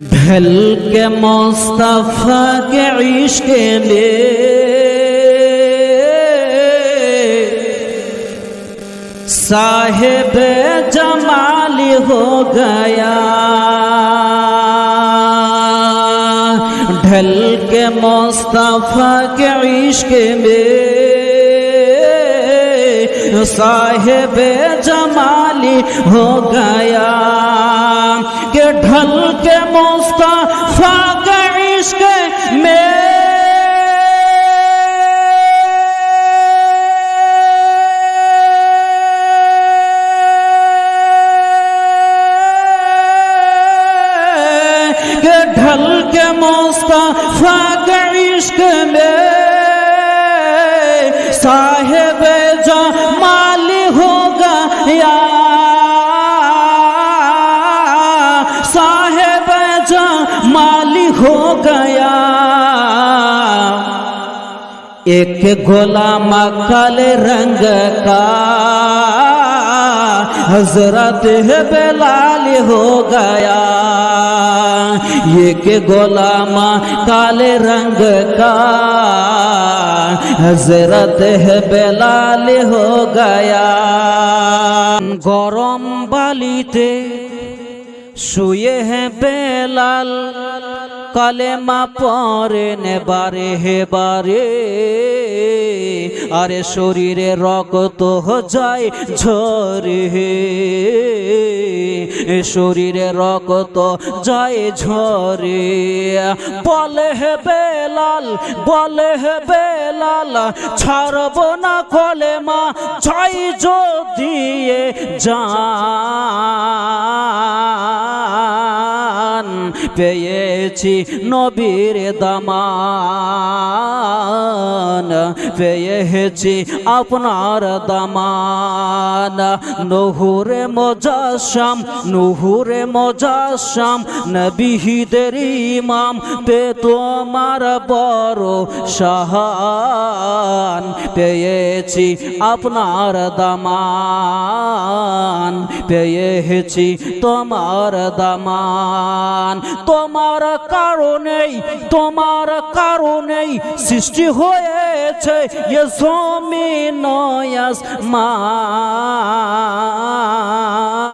ढल के मुस्तफा के इश्क में साहिब जमाल हो गया। ढल के मुस्तफा के इश्क में साहिब जमाली हो गया कि ढल के मुस्तफा के इश्क में कि ढल के मुस्तफा के इश्क में साहिब जमाली हो गया। साहिब जमाली हो गया। एक गुलाम काले रंग का हजरत बेलाल हो गया। एक गुलाम काले रंग का हजरत बेलाल हो गया। गरम बालिते শুয়ে হে বেলাল কালেমা পড়েন বারে হে বারে। আরে শরীরে রক্ত যায় ঝরে, শরীরে রক্ত যায় ঝরে। বলে হে বেলাল, বলে হে বেলাল ছাড়ব না কলেমা যাই যদি জান। পেয়েছি নবীর দামান, পেয়েছি আপনার দামান। নূরে মুজাসসাম, নূরে মুজাসসাম নবীদের ইমাম পে তোমার বড় শাহান। পেয়েছি আপনার দামান, পেয়েছি তোমার দামান। তোমার কারণেই, তোমার কারণেই সৃষ্টি হয়েছে এ জমিন আসমান।